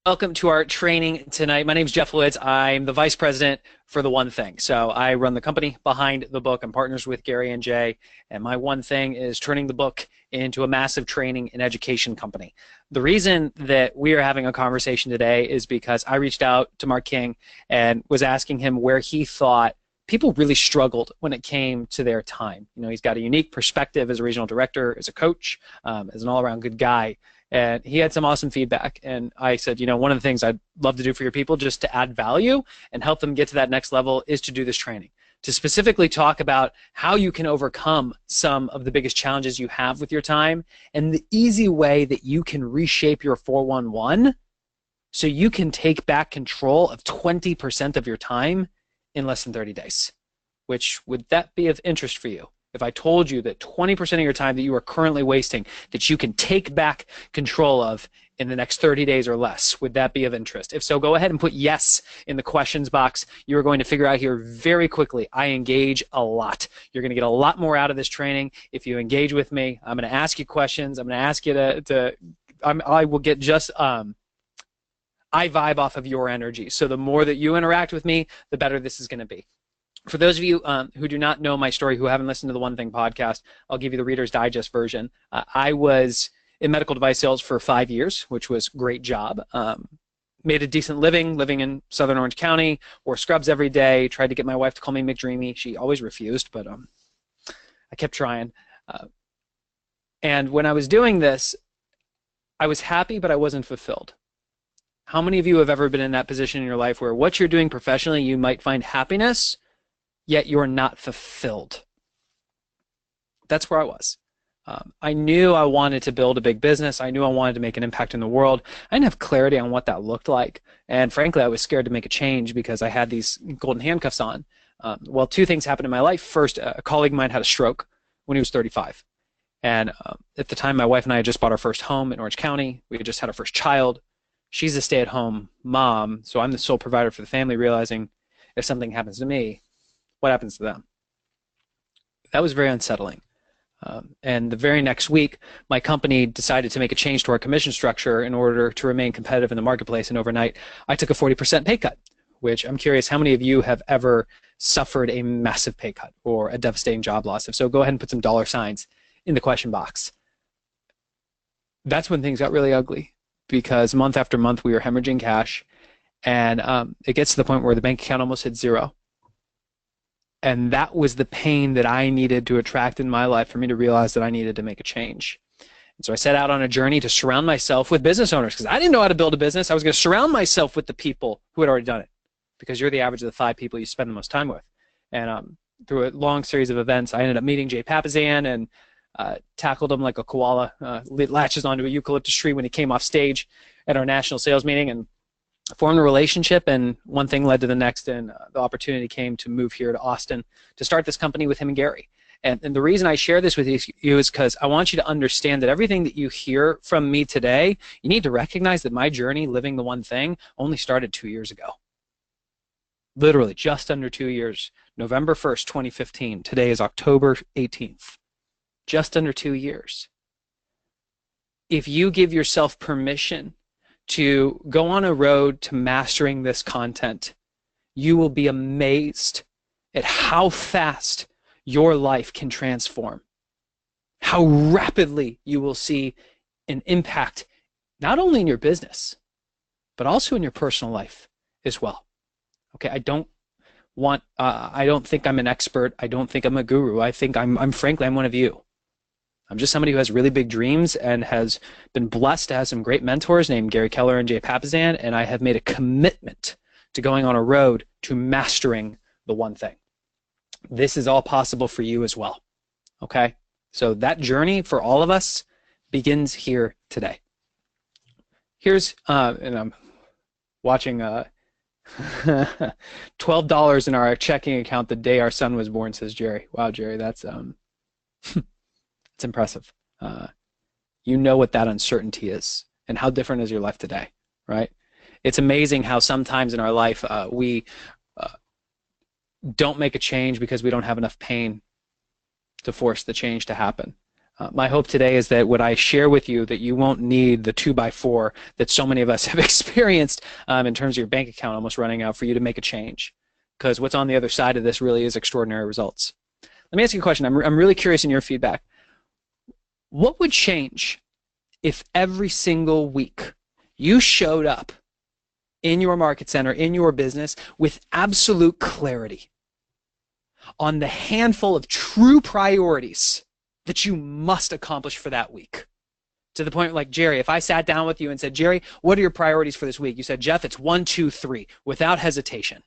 Welcome to our training tonight. My name is Jeff Lewitz. I'm the vice president for The One Thing. So I run the company behind the book. I'm partners with Gary and Jay. And my one thing is turning the book into a massive training and education company. The reason that we are having a conversation today is because I reached out to Mark King and was asking him where he thought people really struggled when it came to their time. You know, he's got a unique perspective as a regional director, as a coach, as an all-around good guy. And he had some awesome feedback. And I said, you know, one of the things I'd love to do for your people just to add value and help them get to that next level is to do this training, to specifically talk about how you can overcome some of the biggest challenges you have with your time and the easy way that you can reshape your 411 so you can take back control of 20% of your time in less than 30 days. Which, would that be of interest for you? If I told you that 20% of your time that you are currently wasting, that you can take back control of in the next 30 days or less, would that be of interest? If so, go ahead and put yes in the questions box. You're going to figure out here very quickly, I engage a lot. You're going to get a lot more out of this training if you engage with me. I'm going to ask you questions. I'm going to ask you I will get just, I vibe off of your energy. So the more that you interact with me, the better this is going to be. For those of you who do not know my story, who haven't listened to the One Thing podcast, I'll give you the Reader's Digest version. I was in medical device sales for 5 years, which was a great job. Made a decent living in Southern Orange County, wore scrubs every day, tried to get my wife to call me McDreamy. She always refused, but I kept trying. And when I was doing this, I was happy, but I wasn't fulfilled. How many of you have ever been in that position in your life where what you're doing professionally, you might find happiness, yet you're not fulfilled? That's where I was. I knew I wanted to build a big business. I knew I wanted to make an impact in the world. I didn't have clarity on what that looked like. And frankly, I was scared to make a change because I had these golden handcuffs on. Well, two things happened in my life. First, a colleague of mine had a stroke when he was 35. And at the time, my wife and I had just bought our first home in Orange County. We had just had our first child. She's a stay-at-home mom, so I'm the sole provider for the family, realizing if something happens to me, what happens to them? That was very unsettling. And the very next week, my company decided to make a change to our commission structure in order to remain competitive in the marketplace. And overnight, I took a 40% pay cut, which I'm curious how many of you have ever suffered a massive pay cut or a devastating job loss. If so, go ahead and put some dollar signs in the question box. That's when things got really ugly because month after month, we were hemorrhaging cash. And it gets to the point where the bank account almost hit zero. And that was the pain that I needed to attract in my life for me to realize that I needed to make a change. And so I set out on a journey to surround myself with business owners because I didn't know how to build a business. I was going to surround myself with the people who had already done it because you're the average of the 5 people you spend the most time with. And through a long series of events, I ended up meeting Jay Papasan and tackled him like a koala, latches onto a eucalyptus tree when he came off stage at our national sales meeting, and formed a relationship, and one thing led to the next, and the opportunity came to move here to Austin to start this company with him and Gary. And the reason I share this with you is because I want you to understand that everything that you hear from me today, you need to recognize that my journey living the One Thing only started 2 years ago. Literally, just under 2 years. November 1st, 2015. Today is October 18th. Just under 2 years. If you give yourself permission to go on a road to mastering this content, you will be amazed at how fast your life can transform, how rapidly you will see an impact not only in your business, but also in your personal life as well. Okay, I don't think I'm an expert. I don't think I'm a guru. I think frankly, I'm one of you. I'm just somebody who has really big dreams and has been blessed to have some great mentors named Gary Keller and Jay Papasan, and I have made a commitment to going on a road to mastering the One Thing. This is all possible for you as well, okay? So that journey for all of us begins here today. Here's, and I'm watching $12 in our checking account the day our son was born, says Jerry. Wow, Jerry, that's it's impressive. You know what that uncertainty is and how different is your life today, right? It's amazing how sometimes in our life we don't make a change because we don't have enough pain to force the change to happen. My hope today is that what I share with you, that you won't need the 2x4 that so many of us have experienced in terms of your bank account almost running out for you to make a change. Because what's on the other side of this really is extraordinary results. Let me ask you a question. I'm really curious in your feedback. What would change if every single week you showed up in your market center, in your business, with absolute clarity on the handful of true priorities that you must accomplish for that week? To the point like, Jerry, if I sat down with you and said, Jerry, what are your priorities for this week? You said, Jeff, it's 1, 2, 3, without hesitation.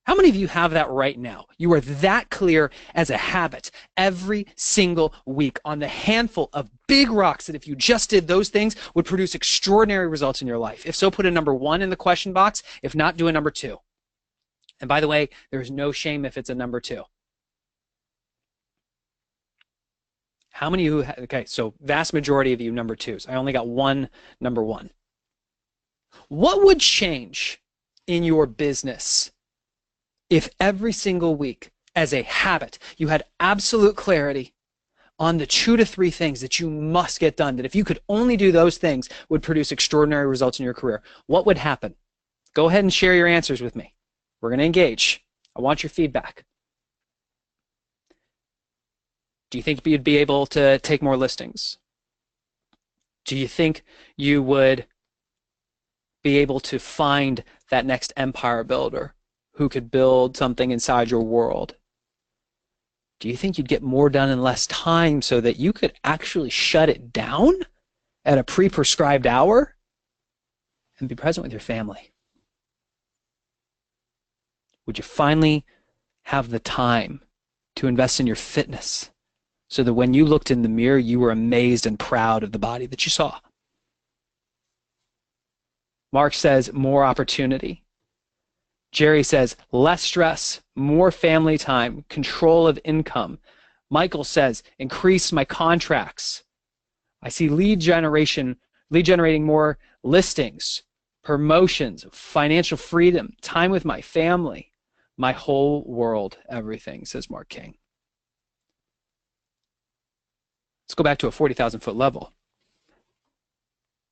How many of you have that right now? You are that clear as a habit every single week on the handful of big rocks that if you just did those things would produce extraordinary results in your life. If so, put a number 1 in the question box. If not, do a number 2. And by the way, there's no shame if it's a number 2. How many of you, okay, so vast majority of you number 2s. I only got one number 1. What would change in your business if every single week, as a habit, you had absolute clarity on the 2 to 3 things that you must get done, that if you could only do those things would produce extraordinary results in your career? What would happen? Go ahead and share your answers with me. We're going to engage. I want your feedback. Do you think you'd be able to take more listings? Do you think you would be able to find that next empire builder who could build something inside your world? Do you think you'd get more done in less time so that you could actually shut it down at a pre-prescribed hour and be present with your family? Would you finally have the time to invest in your fitness so that when you looked in the mirror, you were amazed and proud of the body that you saw? Mark says more opportunity. Jerry says less stress, more family time, control of income. Michael says increase my contracts. I see lead generating more listings, promotions, financial freedom, time with my family, my whole world, everything, says Mark King. Let's go back to a 40,000 foot level.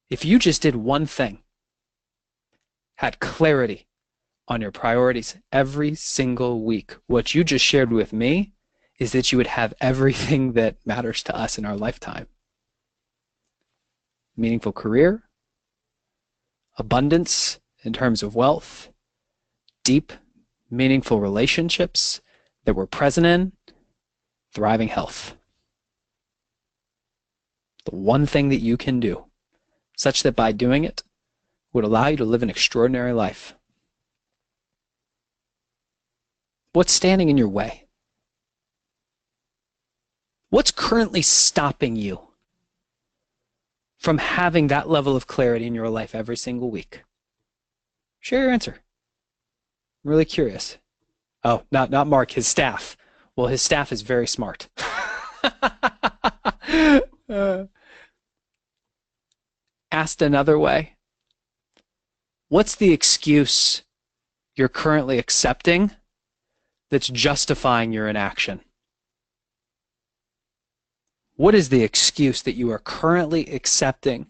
If you just did one thing, had clarity on your priorities every single week, what you just shared with me is that you would have everything that matters to us in our lifetime. Meaningful career, abundance in terms of wealth, deep, meaningful relationships that we're present in, thriving health. The one thing that you can do, such that by doing it, would allow you to live an extraordinary life. What's standing in your way? What's currently stopping you from having that level of clarity in your life every single week? Share your answer. I'm really curious. Oh, not Mark, his staff. Well, his staff is very smart. Asked another way, what's the excuse you're currently accepting that's justifying your inaction? What is the excuse that you are currently accepting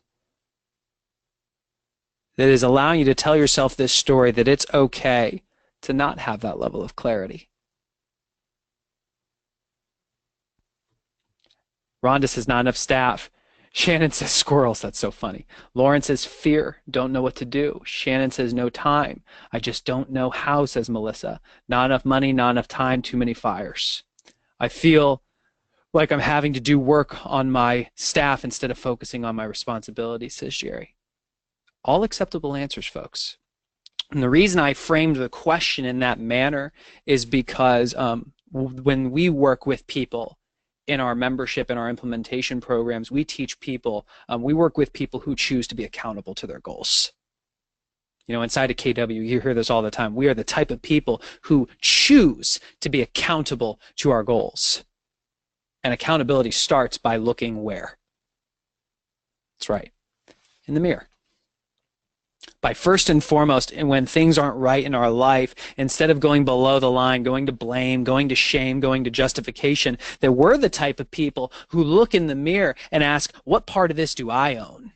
that is allowing you to tell yourself this story that it's okay to not have that level of clarity? Rhonda says not enough staff. Shannon says squirrels. That's so funny. Lauren says fear. Don't know what to do. Shannon says no time. I just don't know how, says Melissa. Not enough money, not enough time, too many fires. I feel like I'm having to do work on my staff instead of focusing on my responsibilities, says Jerry. All acceptable answers, folks. And the reason I framed the question in that manner is because when we work with people in our membership and our implementation programs, we teach people, we work with people who choose to be accountable to their goals. You know, inside of KW, you hear this all the time. We are the type of people who choose to be accountable to our goals. And accountability starts by looking where? That's right, in the mirror. by first and foremost, and when things aren't right in our life, instead of going below the line, going to blame, going to shame, going to justification, that we're the type of people who look in the mirror and ask, what part of this do I own?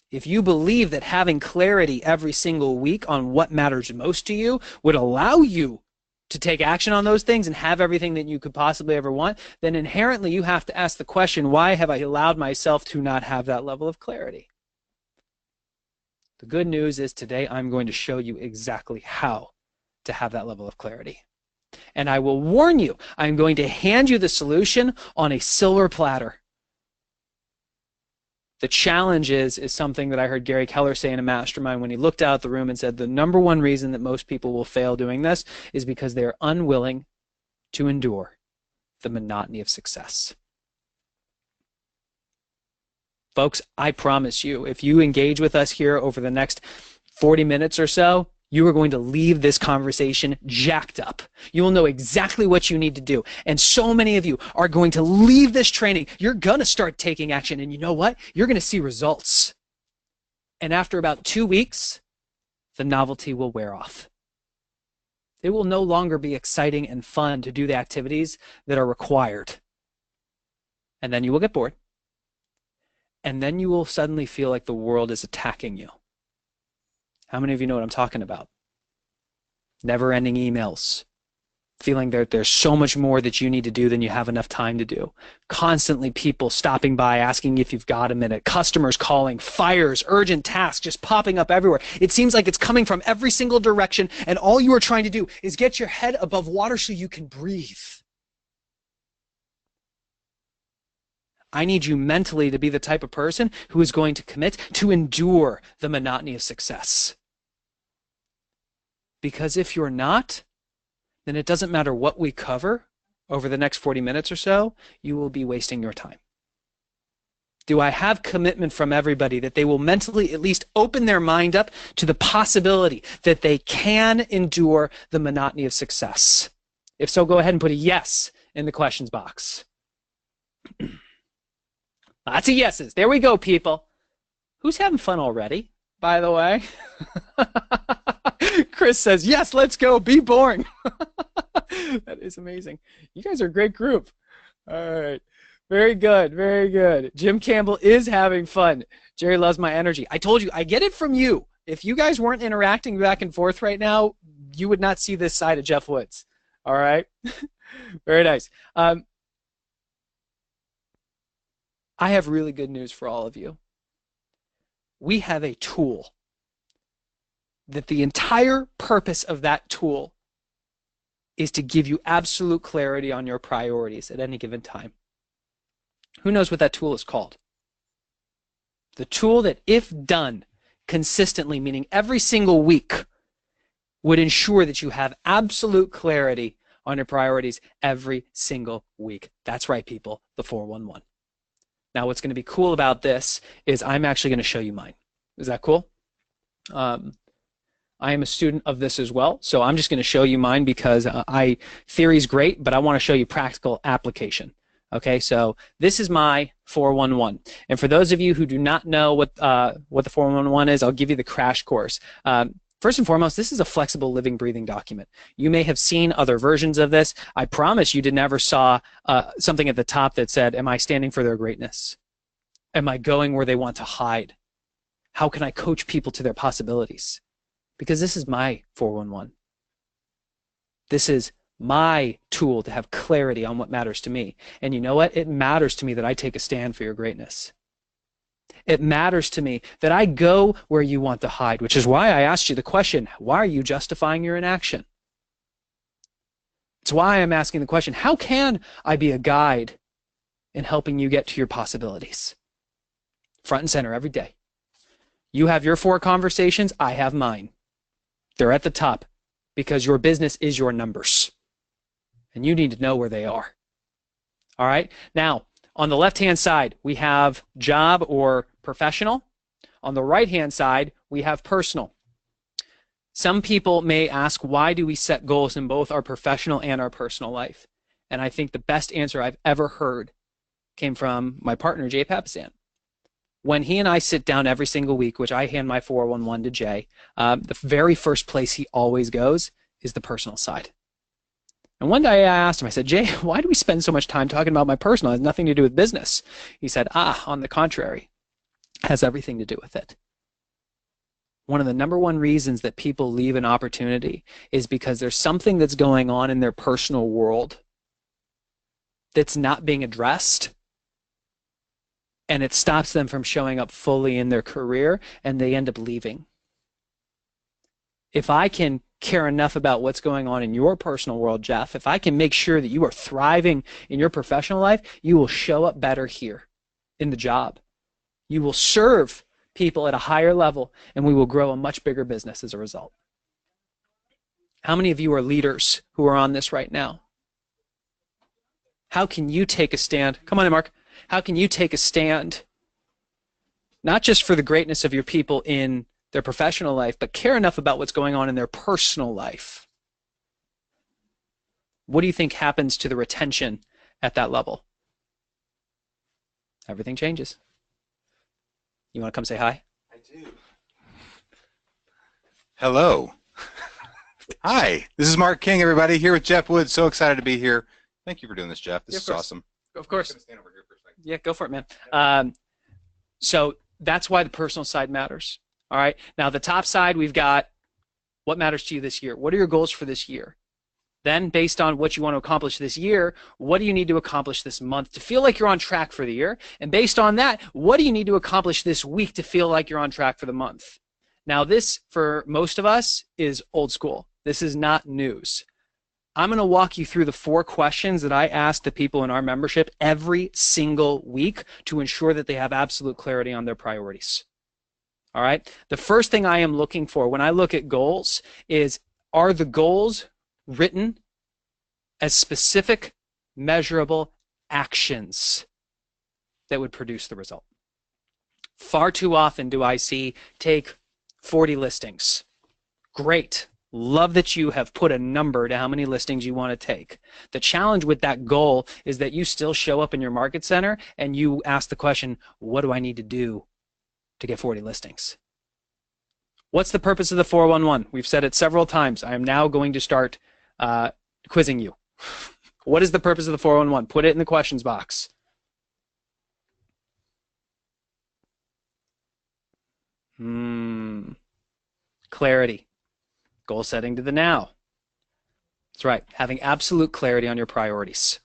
If you believe that having clarity every single week on what matters most to you would allow you to take action on those things and have everything that you could possibly ever want, then inherently you have to ask the question, why have I allowed myself to not have that level of clarity? The good news is today I'm going to show you exactly how to have that level of clarity. And I will warn you, I'm going to hand you the solution on a silver platter. The challenge is something that I heard Gary Keller say in a mastermind when he looked out the room and said the number one reason that most people will fail doing this is because they're unwilling to endure the monotony of success. Folks, I promise you, if you engage with us here over the next 40 minutes or so, you are going to leave this conversation jacked up. You will know exactly what you need to do. And so many of you are going to leave this training. You're going to start taking action. And you know what? You're going to see results. And after about 2 weeks, the novelty will wear off. It will no longer be exciting and fun to do the activities that are required. And then you will get bored. And then you will suddenly feel like the world is attacking you. How many of you know what I'm talking about? Never-ending emails. Feeling that there's so much more that you need to do than you have enough time to do. Constantly people stopping by asking if you've got a minute. Customers calling, fires, urgent tasks just popping up everywhere. It seems like it's coming from every single direction, and all you are trying to do is get your head above water so you can breathe. I need you mentally to be the type of person who is going to commit to endure the monotony of success. Because if you're not, then it doesn't matter what we cover over the next 40 minutes or so, you will be wasting your time. Do I have commitment from everybody that they will mentally at least open their mind up to the possibility that they can endure the monotony of success? If so, go ahead and put a yes in the questions box. Lots of yeses. There we go, people. Who's having fun already, by the way? Chris says, yes, let's go. Be boring. That is amazing. You guys are a great group. All right. Very good. Very good. Jim Campbell is having fun. Jerry loves my energy. I told you, I get it from you. If you guys weren't interacting back and forth right now, you would not see this side of Jeff Woods. All right? Very nice. I have really good news for all of you. We have a tool that the entire purpose of that tool is to give you absolute clarity on your priorities at any given time. Who knows what that tool is called? The tool that, if done consistently, meaning every single week, would ensure that you have absolute clarity on your priorities every single week. That's right, people, the 411. Now, what's going to be cool about this is I'm actually going to show you mine. Is that cool? I am a student of this as well, so I'm just going to show you mine because theory is great, but I want to show you practical application. Okay, so this is my 411, and for those of you who do not know what the 411 is, I'll give you the crash course. First and foremost, this is a flexible living, breathing document. You may have seen other versions of this. I promise you never saw something at the top that said, am I standing for their greatness? Am I going where they want to hide? How can I coach people to their possibilities? Because this is my 411. This is my tool to have clarity on what matters to me. And you know what? It matters to me that I take a stand for your greatness. It matters to me that I go where you want to hide, which is why I asked you the question, why are you justifying your inaction? It's why I'm asking the question, how can I be a guide in helping you get to your possibilities? Front and center every day. You have your 4 conversations, I have mine. They're at the top because your business is your numbers. And you need to know where they are. All right? Now, on the left-hand side, we have job or professional. On the right-hand side, we have personal. Some people may ask, why do we set goals in both our professional and our personal life? And I think the best answer I've ever heard came from my partner, Jay Papasan. When he and I sit down every single week, which I hand my 411 to Jay, the very first place he always goes is the personal side. And one day I asked him, I said, Jay, why do we spend so much time talking about my personal? It has nothing to do with business. He said, on the contrary, it has everything to do with it. One of the number one reasons that people leave an opportunity is because there's something that's going on in their personal world that's not being addressed, and it stops them from showing up fully in their career, and they end up leaving. If I can care enough about what's going on in your personal world, Jeff, if I can make sure that you are thriving in your professional life, you will show up better here in the job. You will serve people at a higher level, and we will grow a much bigger business as a result. How many of you are leaders who are on this right now? How can you take a stand? Come on in, Mark. How can you take a stand, not just for the greatness of your people in their professional life, but care enough about what's going on in their personal life? What do you think happens to the retention at that level? Everything changes. You want to come say hi? I do. Hello. Hi, this is Mark King, everybody, here with Jeff Woods. So excited to be here. Thank you for doing this, Jeff. This is awesome. Of course. I'm gonna stand over here for a second. Yeah, go for it, man. So that's why the personal side matters. All right. Now, the top side, we've got what matters to you this year. What are your goals for this year? Then, based on what you want to accomplish this year, what do you need to accomplish this month to feel like you're on track for the year? And based on that, what do you need to accomplish this week to feel like you're on track for the month? Now, this, for most of us, is old school. This is not news. I'm going to walk you through the 4 questions that I ask the people in our membership every single week to ensure that they have absolute clarity on their priorities. All right? The first thing I am looking for when I look at goals is, are the goals written as specific, measurable actions that would produce the result? Far too often do I see, take 40 listings. Great. Love that you have put a number to how many listings you want to take. The challenge with that goal is that you still show up in your market center and you ask the question, what do I need to do to get 40 listings? What's the purpose of the 411? We've said it several times. I am now going to start quizzing you. What is the purpose of the 411? Put it in the questions box. Clarity. Goal setting to the now. That's right. Having absolute clarity on your priorities.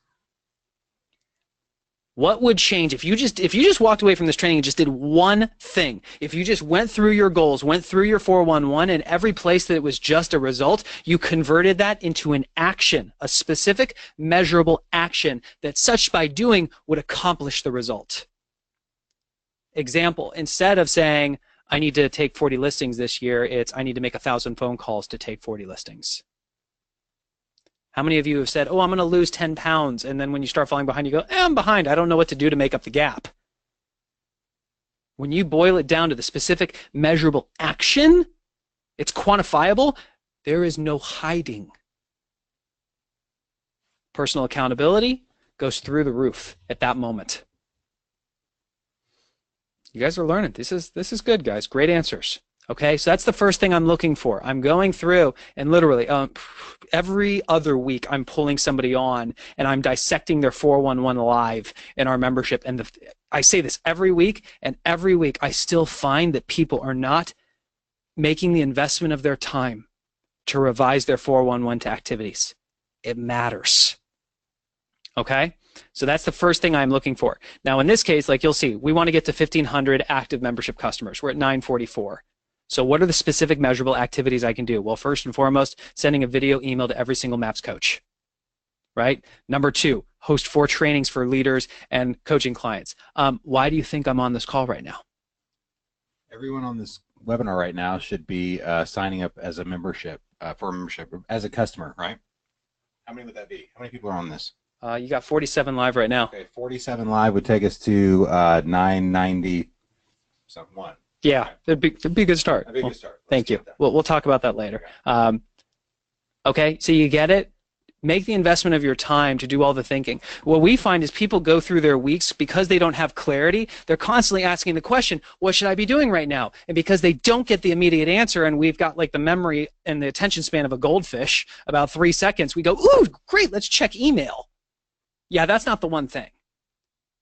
What would change if you just walked away from this training and just did one thing? If you just went through your goals, went through your 411, and every place that it was just a result, you converted that into an action, a specific, measurable action that such by doing would accomplish the result. Example, instead of saying, I need to take 40 listings this year, it's I need to make 1,000 phone calls to take 40 listings. How many of you have said, oh, I'm going to lose 10 pounds, and then when you start falling behind, you go, I'm behind. I don't know what to do to make up the gap. When you boil it down to the specific, measurable action, it's quantifiable, there is no hiding. Personal accountability goes through the roof at that moment. You guys are learning. This is good, guys. Great answers. Okay, so that's the first thing I'm looking for. I'm going through and literally every other week I'm pulling somebody on and I'm dissecting their 411 live in our membership. And I say this every week, and every week I still find that people are not making the investment of their time to revise their 411 to activities. It matters. Okay? So that's the first thing I'm looking for. Now in this case, like you'll see, we want to get to 1,500 active membership customers. We're at 944. So what are the specific measurable activities I can do? Well, first and foremost, sending a video email to every single MAPS coach, right? Number 2, host 4 trainings for leaders and coaching clients. Why do you think I'm on this call right now? Everyone on this webinar right now should be signing up as a membership, for a membership, as a customer, right? How many would that be? How many people are on this? You got 47 live right now. Okay, 47 live would take us to 990 something one. Yeah, that'd be a good start. That'd be a good start. Thank you. We'll talk about that later. Okay, so you get it. Make the investment of your time to do all the thinking. What we find is people go through their weeks because they don't have clarity. They're constantly asking the question, what should I be doing right now? And because they don't get the immediate answer, and we've got like the memory and the attention span of a goldfish, about 3 seconds, we go, ooh, great, let's check email. Yeah, that's not the one thing.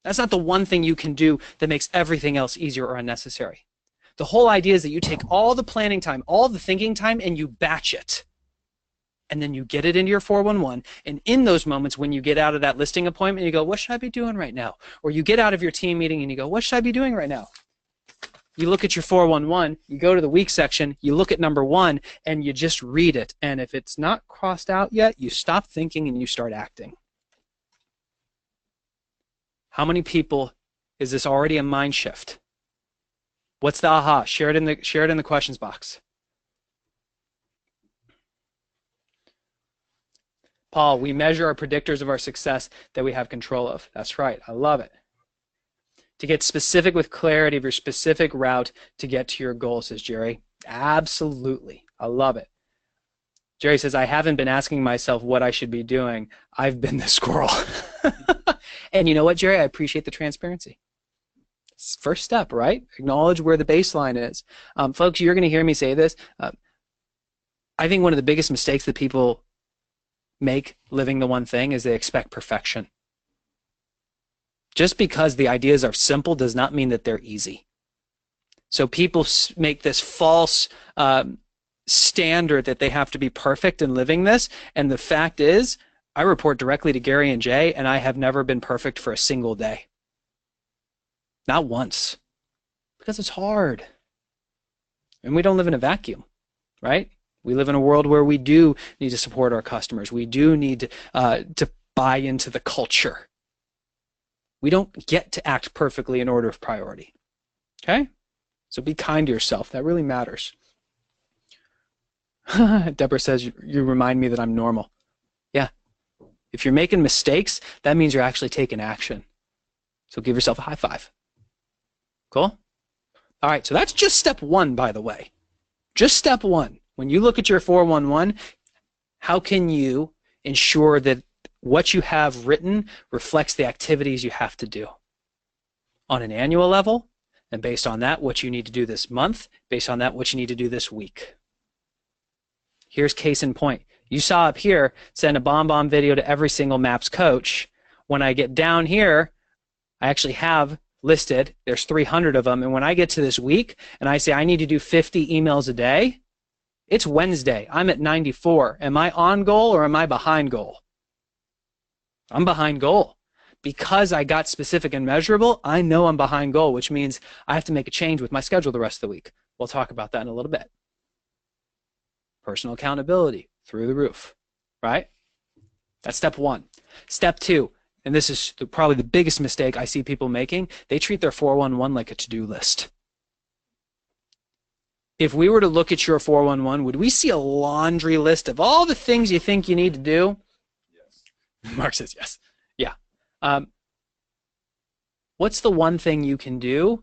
That's not the one thing you can do that makes everything else easier or unnecessary. The whole idea is that you take all the planning time, all the thinking time, and you batch it. And then you get it into your 411, and in those moments when you get out of that listing appointment, you go, what should I be doing right now? Or you get out of your team meeting and you go, what should I be doing right now? You look at your 411, you go to the week section, you look at number 1, and you just read it. And if it's not crossed out yet, you stop thinking and you start acting. How many people is this already a mind shift? What's the aha? Share it in the questions box. Paul, we measure our predictors of our success that we have control of. That's right. I love it. To get specific with clarity of your specific route to get to your goal, says Jerry. Absolutely. I love it. Jerry says, I haven't been asking myself what I should be doing. I've been the squirrel. And you know what, Jerry? I appreciate the transparency. It's first step, right? Acknowledge where the baseline is. Folks, you're going to hear me say this. I think one of the biggest mistakes that people make living the one thing is they expect perfection. Just because the ideas are simple does not mean that they're easy. So people make this false standard that they have to be perfect in living this, and the fact is, I report directly to Gary and Jay, and I have never been perfect for a single day. Not once. Because it's hard. And we don't live in a vacuum, right? We live in a world where we do need to support our customers. We do need to buy into the culture. We don't get to act perfectly in order of priority. Okay? So be kind to yourself. That really matters. Deborah says, you remind me that I'm normal. Yeah. If you're making mistakes, that means you're actually taking action. So give yourself a high five. Cool? All right, so that's just step 1, by the way. Just step 1. When you look at your 411, how can you ensure that what you have written reflects the activities you have to do on an annual level, and based on that, what you need to do this month, based on that, what you need to do this week. Here's case in point. You saw up here, send a BombBomb video to every single MAPS coach. When I get down here, I actually have listed, there's 300 of them, and when I get to this week and I say I need to do 50 emails a day, it's Wednesday. I'm at 94. Am I on goal or am I behind goal? I'm behind goal. Because I got specific and measurable, I know I'm behind goal, which means I have to make a change with my schedule the rest of the week. We'll talk about that in a little bit. Personal accountability through the roof, right? That's step 1. Step 2, and this is probably the biggest mistake I see people making, they treat their 411 like a to-do list. If we were to look at your 411, would we see a laundry list of all the things you think you need to do? Yes. Mark says yes. Yeah. What's the one thing you can do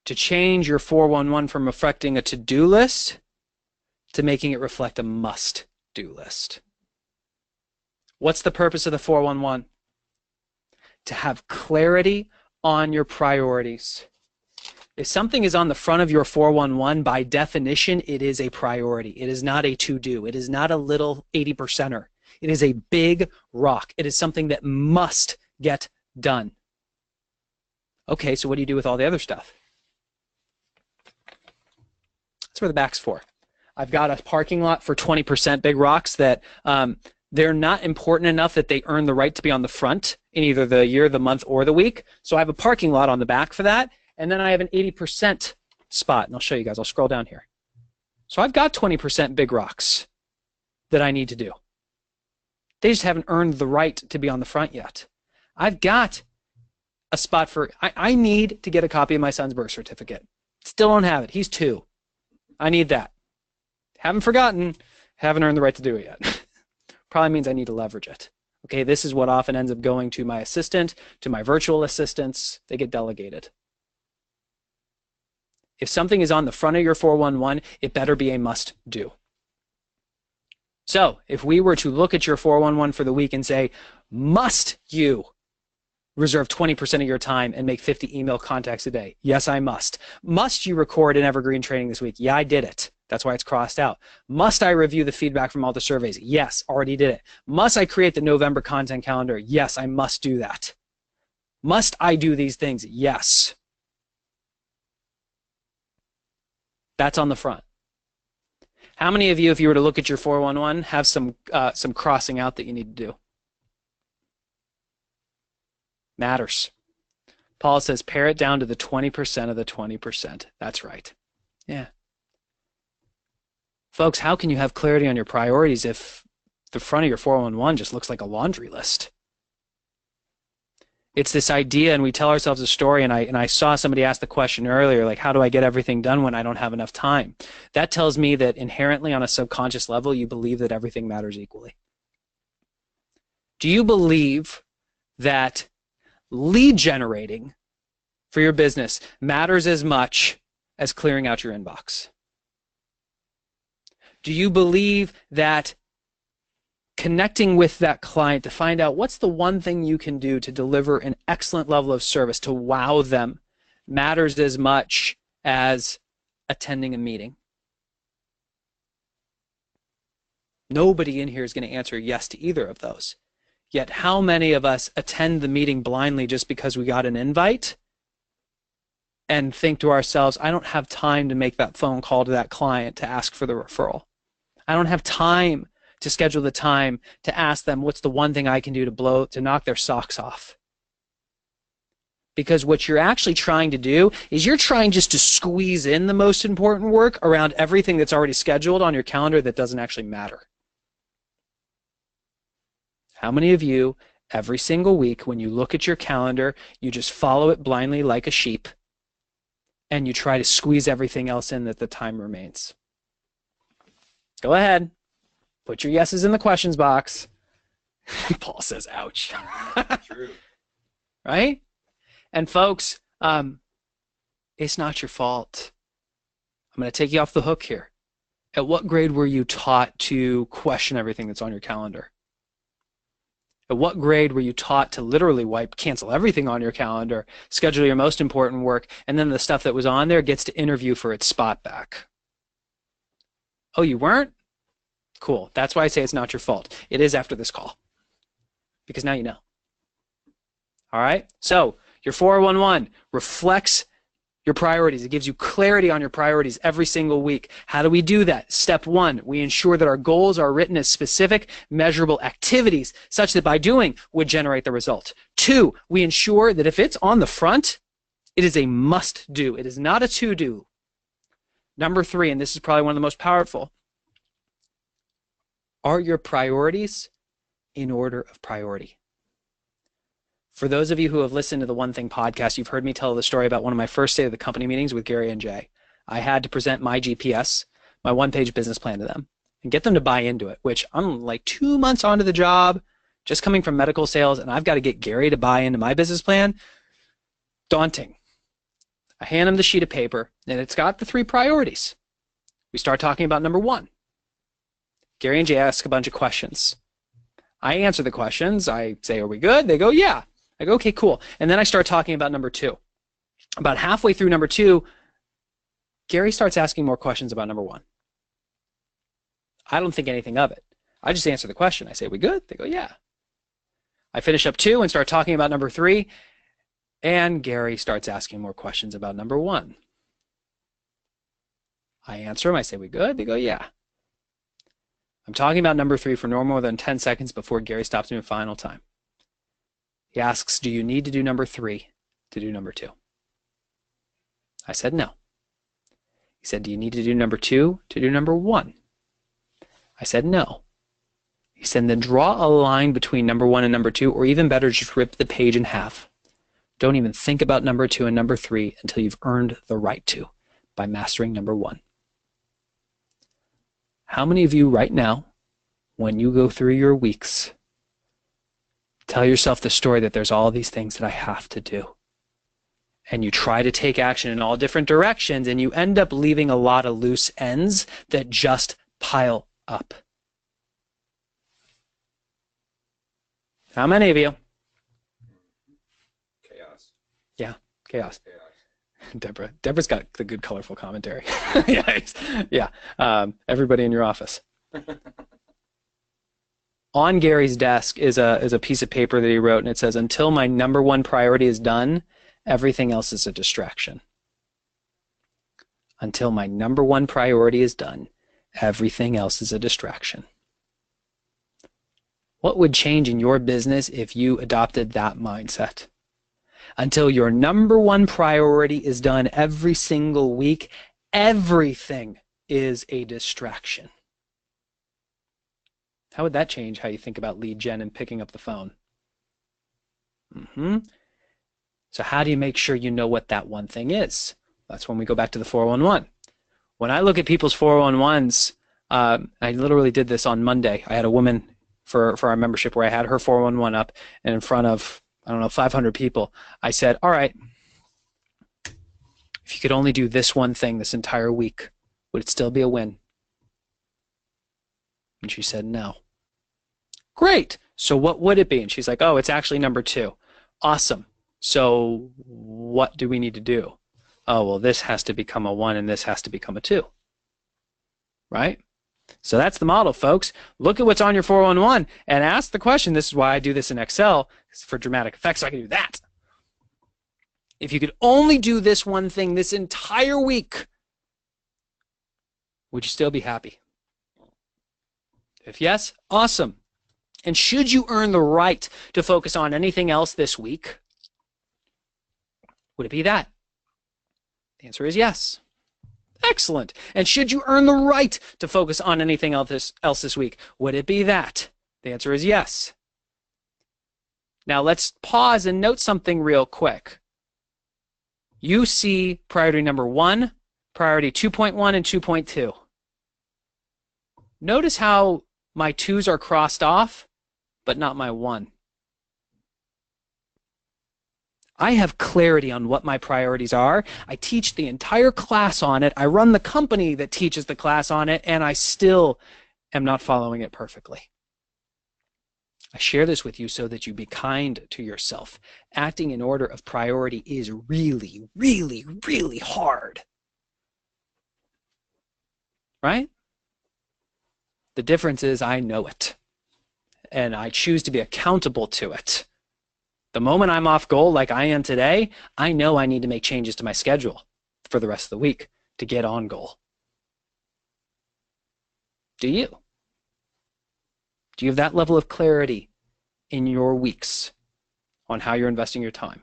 to change your 411 from reflecting a to-do list to making it reflect a must-do list? What's the purpose of the 411? To have clarity on your priorities. If something is on the front of your 411, by definition, it is a priority. It is not a to-do. It is not a little 80%er. It is a big rock. It is something that must get done. Okay, so what do you do with all the other stuff? That's where the back's for. I've got a parking lot for 20% big rocks that they're not important enough that they earn the right to be on the front in either the year, the month, or the week. So I have a parking lot on the back for that. And then I have an 80% spot, and I'll show you guys. I'll scroll down here. So I've got 20% big rocks that I need to do. They just haven't earned the right to be on the front yet. I've got a spot for, I need to get a copy of my son's birth certificate. Still don't have it. He's 2. I need that. Haven't forgotten, haven't earned the right to do it yet. Probably means I need to leverage it. Okay, this is what often ends up going to my assistant, to my virtual assistants. They get delegated. If something is on the front of your 411, it better be a must-do. So if we were to look at your 411 for the week and say, must you reserve 20% of your time and make 50 email contacts a day? Yes, I must. Must you record an evergreen training this week? Yeah, I did it. That's why it's crossed out. Must I review the feedback from all the surveys? Yes, already did it. Must I create the November content calendar? Yes, I must do that. Must I do these things? Yes. That's on the front. How many of you, if you were to look at your 411, have some crossing out that you need to do? Matters. Paul says, pare it down to the 20% of the 20%. That's right. Yeah. Folks, how can you have clarity on your priorities if the front of your 411 just looks like a laundry list? It's this idea, and we tell ourselves a story, and I saw somebody ask the question earlier, like, how do I get everything done when I don't have enough time? That tells me that inherently on a subconscious level, you believe that everything matters equally. Do you believe that lead generating for your business matters as much as clearing out your inbox? Do you believe that connecting with that client to find out what's the one thing you can do to deliver an excellent level of service, to wow them, matters as much as attending a meeting? Nobody in here is going to answer yes to either of those. Yet how many of us attend the meeting blindly just because we got an invite and think to ourselves, I don't have time to make that phone call to that client to ask for the referral. I don't have time to schedule the time to ask them what's the one thing I can do to knock their socks off. Because what you're actually trying to do is you're trying just to squeeze in the most important work around everything that's already scheduled on your calendar that doesn't actually matter. How many of you, every single week, when you look at your calendar, you just follow it blindly like a sheep and you try to squeeze everything else in that the time remains? Go ahead. Put your yeses in the questions box. Paul says, ouch. True. Right? And folks, it's not your fault. I'm going to take you off the hook here. At what grade were you taught to question everything that's on your calendar? At what grade were you taught to literally cancel everything on your calendar, schedule your most important work, and then the stuff that was on there gets to interview for its spot back? Oh, you weren't? Cool. That's why I say it's not your fault. It is after this call. Because now you know. All right? So your 411 reflects your priorities. It gives you clarity on your priorities every single week. How do we do that? Step one, we ensure that our goals are written as specific, measurable activities such that by doing would generate the result. Two, we ensure that if it's on the front, it is a must do. It is not a to do. Number three, and this is probably one of the most powerful, are your priorities in order of priority? For those of you who have listened to the One Thing podcast, you've heard me tell the story about one of my first State of the Company meetings with Gary and Jay. I had to present my GPS, my one-page business plan to them and get them to buy into it, which I'm like 2 months onto the job, just coming from medical sales, and I've got to get Gary to buy into my business plan. Daunting. I hand him the sheet of paper, and it's got the 3 priorities. We start talking about number 1. Gary and Jay ask a bunch of questions. I answer the questions. I say, are we good? They go, yeah. I go, okay, cool. And then I start talking about number 2. About halfway through number 2, Gary starts asking more questions about number 1. I don't think anything of it. I just answer the question. I say, are we good? They go, yeah. I finish up 2 and start talking about number 3, and Gary starts asking more questions about number 1. I answer him. I say, we good? They go, yeah. I'm talking about number 3 for no more than 10 seconds before Gary stops me a final time. He asks, do you need to do number 3 to do number 2? I said, no. He said, do you need to do number 2 to do number 1? I said, no. He said, then draw a line between number 1 and number 2, or even better, just rip the page in half. Don't even think about number 2 and number 3 until you've earned the right to by mastering number 1. How many of you right now, when you go through your weeks, tell yourself the story that there's all these things that I have to do? And you try to take action in all different directions, and you end up leaving a lot of loose ends that just pile up. How many of you? Chaos. Yeah, chaos. Chaos. Deborah's got the good, colorful commentary. Yeah, yeah. Everybody in your office. On Gary's desk is a piece of paper that he wrote, and it says, "Until my number one priority is done, everything else is a distraction." Until my number one priority is done, everything else is a distraction. What would change in your business if you adopted that mindset? Until your number one priority is done every single week, everything is a distraction. How would that change how you think about lead gen and picking up the phone? So how do you make sure you know what that one thing is? That's when we go back to the 411. When I look at people's 411s, I literally did this on Monday. I had a woman for our membership where I had her 411 up, and in front of, I don't know, 500 people, I said, all right, if you could only do this one thing this entire week, would it still be a win? And she said, no. Great. So what would it be? And she's like, oh, it's actually number 2. Awesome. So what do we need to do? Oh, well, this has to become a 1 and this has to become a 2. Right? So that's the model, folks. Look at what's on your 411 and ask the question. This is why I do this in Excel, for dramatic effect, so I can do that. If you could only do this one thing this entire week, would you still be happy? If yes, awesome. And should you earn the right to focus on anything else this week, would it be that? The answer is yes. Excellent. And should you earn the right to focus on anything else this week, would it be that? The answer is yes. Now let's pause and note something real quick. You see priority number 1, priority 2.1, and 2.2. Notice how my 2s are crossed off, but not my 1. I have clarity on what my priorities are. I teach the entire class on it. I run the company that teaches the class on it, and I still am not following it perfectly. I share this with you so that you be kind to yourself. Acting in order of priority is really, really, really hard. Right? The difference is I know it, and I choose to be accountable to it. The moment I'm off goal like I am today, I know I need to make changes to my schedule for the rest of the week to get on goal. Do you? Do you have that level of clarity in your weeks on how you're investing your time?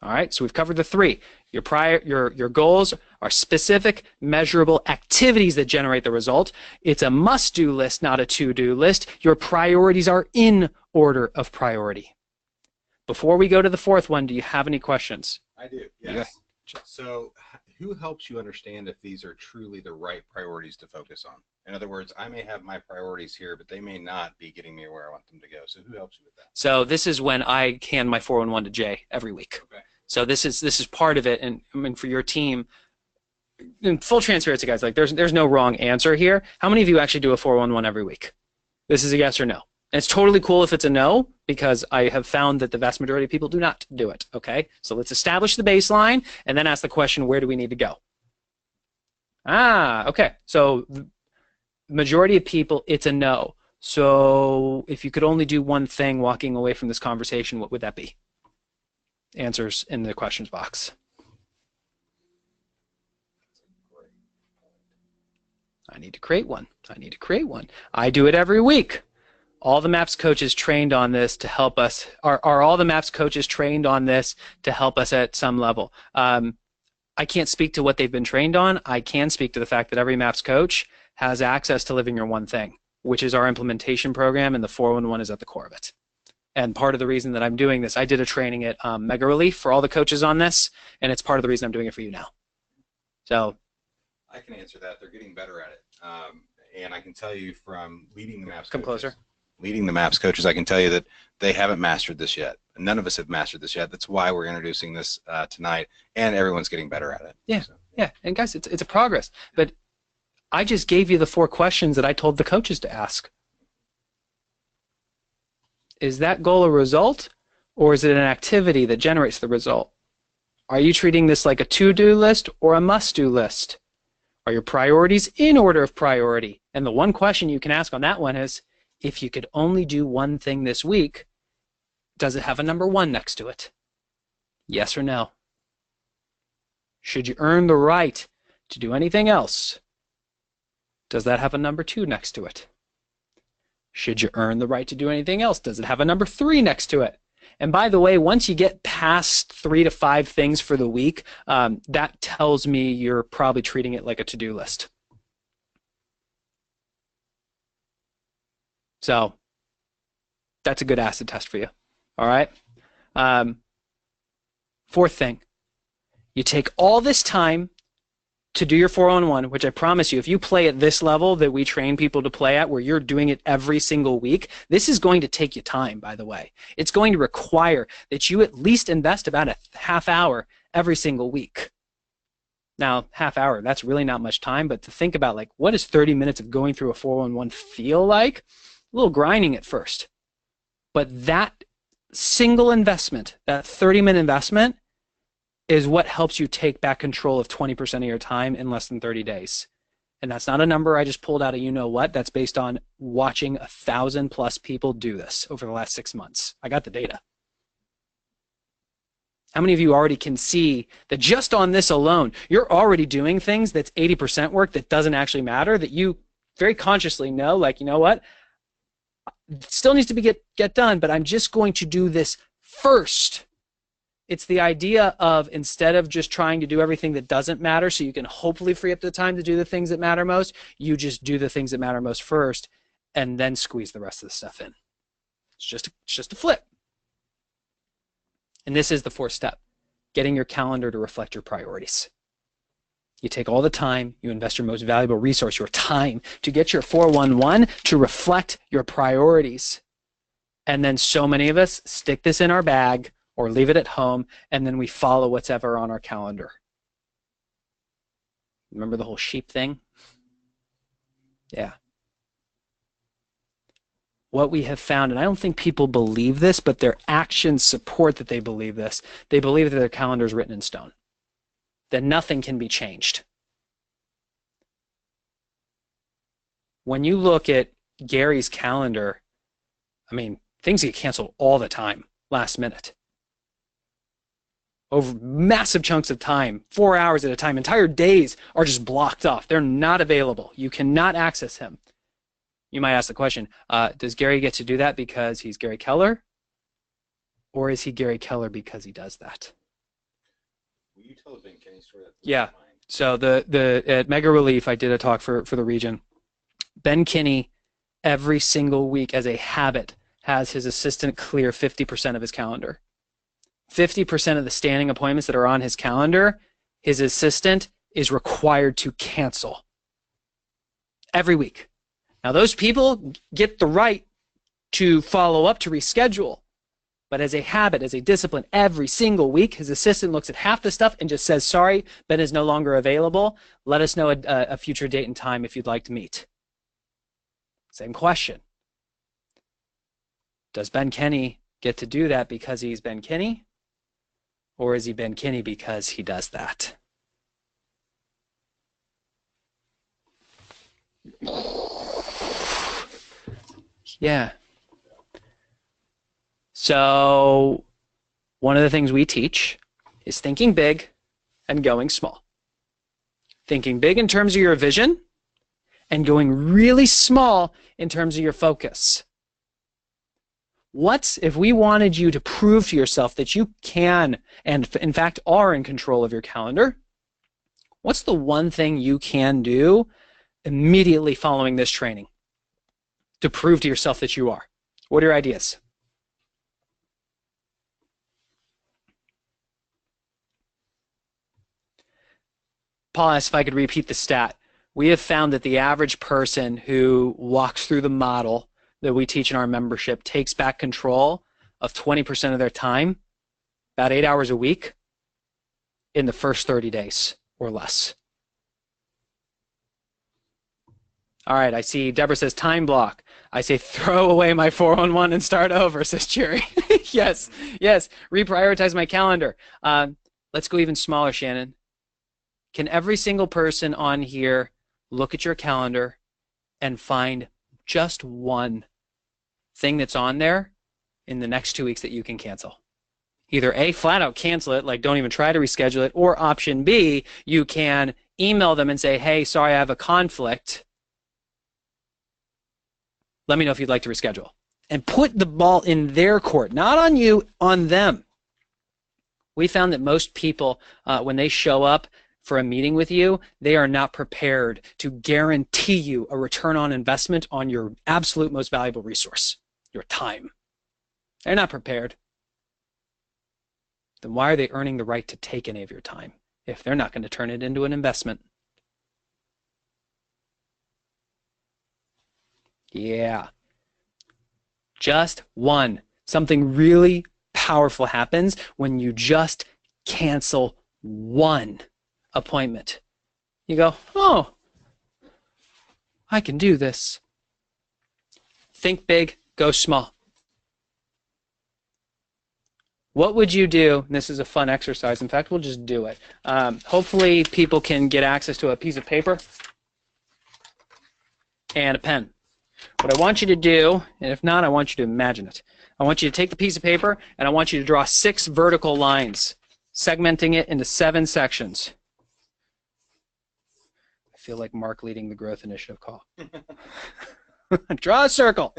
All right, so we've covered the 3. Your goals are specific, measurable activities that generate the result. It's a must-do list, not a to-do list. Your priorities are in order of priority. Before we go to the 4th one, do you have any questions? I do, yes. So who helps you understand if these are truly the right priorities to focus on? In other words, I may have my priorities here, but they may not be getting me where I want them to go. So who helps you with that? So this is when I hand my 411 to Jay every week. Okay. So this is part of it, and I mean, for your team, in full transparency, guys, like there's no wrong answer here. How many of you actually do a 411 every week? This is a yes or no. And it's totally cool if it's a no, because I have found that the vast majority of people do not do it, okay? So let's establish the baseline and then ask the question, where do we need to go? Okay. So the majority of people, it's a no. So if you could only do one thing walking away from this conversation, what would that be? Answers in the questions box. I need to create one. I need to create one. I do it every week. All the MAPS coaches trained on this to help us. Are all the MAPS coaches trained on this to help us at some level? I can't speak to what they've been trained on. I can speak to the fact that every MAPS coach has access to Living Your One Thing, which is our implementation program, and the 411 is at the core of it. And part of the reason that I'm doing this, I did a training at Mega Relief for all the coaches on this, and it's part of the reason I'm doing it for you now. So I can answer that. They're getting better at it. And I can tell you from leading the MAPS Come coaches, closer. Leading the MAPS coaches, I can tell you that they haven't mastered this yet. None of us have mastered this yet. That's why we're introducing this tonight, and everyone's getting better at it. Yeah, so. Yeah. And guys, it's a progress. But I just gave you the 4 questions that I told the coaches to ask. Is that goal a result, or is it an activity that generates the result? Are you treating this like a to-do list or a must-do list? Are your priorities in order of priority? And the one question you can ask on that one is, if you could only do one thing this week, does it have a number 1 next to it? Yes or no? Should you earn the right to do anything else? Does that have a number 2 next to it? Should you earn the right to do anything else? Does it have a number 3 next to it? And by the way, once you get past 3 to 5 things for the week, that tells me you're probably treating it like a to-do list. So that's a good acid test for you. All right. 4th thing, you take all this time to do your 4-on-1, which I promise you, if you play at this level that we train people to play at, where you're doing it every single week, this is going to take you time, by the way. It's going to require that you at least invest about a half hour every single week. Now, half hour, that's really not much time, but to think about, like, what does 30 minutes of going through a 4-on-1 feel like? A little grinding at first. But that single investment, that 30-minute investment, is what helps you take back control of 20% of your time in less than 30 days. And that's not a number I just pulled out of you-know-what. That's based on watching 1,000+ people do this over the last 6 months. I got the data. How many of you already can see that just on this alone, you're already doing things that's 80% work that doesn't actually matter, that you very consciously know, like, you know what? It still needs to be get done, but I'm just going to do this first. It's the idea of, instead of just trying to do everything that doesn't matter so you can hopefully free up the time to do the things that matter most, you just do the things that matter most first and then squeeze the rest of the stuff in. It's just a flip. And this is the 4th step, getting your calendar to reflect your priorities. You take all the time, you invest your most valuable resource, your time, to get your 4-1-1 to reflect your priorities. And then so many of us stick this in our bag or leave it at home, and then we follow what's ever on our calendar. Remember the whole sheep thing? Yeah. What we have found, and I don't think people believe this, but their actions support that they believe this. They believe that their calendar is written in stone, that nothing can be changed. When you look at Gary's calendar, I mean, things get canceled all the time, last minute. Over massive chunks of time, 4 hours at a time, entire days are just blocked off. They're not available. You cannot access him. You might ask the question, does Gary get to do that because he's Gary Keller? Or is he Gary Keller because he does that? Will you tell the Ben Kinney story? Yeah. So at Mega Relief, I did a talk for the region. Ben Kinney, every single week as a habit, has his assistant clear 50% of his calendar. 50% of the standing appointments that are on his calendar, his assistant is required to cancel every week. Now, those people get the right to follow up, to reschedule. But as a habit, as a discipline, every single week, his assistant looks at half the stuff and just says, sorry, Ben is no longer available. Let us know a future date and time if you'd like to meet. Same question. Does Ben Kinney get to do that because he's Ben Kinney? Or is he Ben Kinney because he does that? Yeah. So one of the things we teach is thinking big and going small. Thinking big in terms of your vision and going really small in terms of your focus. What if we wanted you to prove to yourself that you can, and in fact are, in control of your calendar? What's the one thing you can do immediately following this training to prove to yourself that you are? What are your ideas? Paul asked if I could repeat the stat. We have found that the average person who walks through the model that we teach in our membership takes back control of 20% of their time, about 8 hours a week, in the first 30 days or less. All right, I see Deborah says time block. I say throw away my 411 and start over, says Jerry. Yes, yes, reprioritize my calendar. Let's go even smaller, Shannon. Can every single person on here look at your calendar and find just one thing that's on there in the next 2 weeks that you can cancel? Either A, flat out cancel it, like don't even try to reschedule it, or option B, you can email them and say, hey, sorry, I have a conflict. Let me know if you'd like to reschedule. And put the ball in their court, not on you, on them. We found that most people, when they show up for a meeting with you, they are not prepared to guarantee you a return on investment on your absolute most valuable resource, your time. They're not prepared. Then why are they earning the right to take any of your time if they're not going to turn it into an investment? Yeah. Just one. Something really powerful happens when you just cancel one appointment. You go, oh, I can do this. Think big, go small. What would you do? And this is a fun exercise. In fact, we'll just do it. Hopefully people can get access to a piece of paper and a pen. What I want you to do, and if not, I want you to imagine it. I want you to take the piece of paper and I want you to draw 6 vertical lines, segmenting it into 7 sections. I feel like Mark leading the growth initiative call. Draw a circle.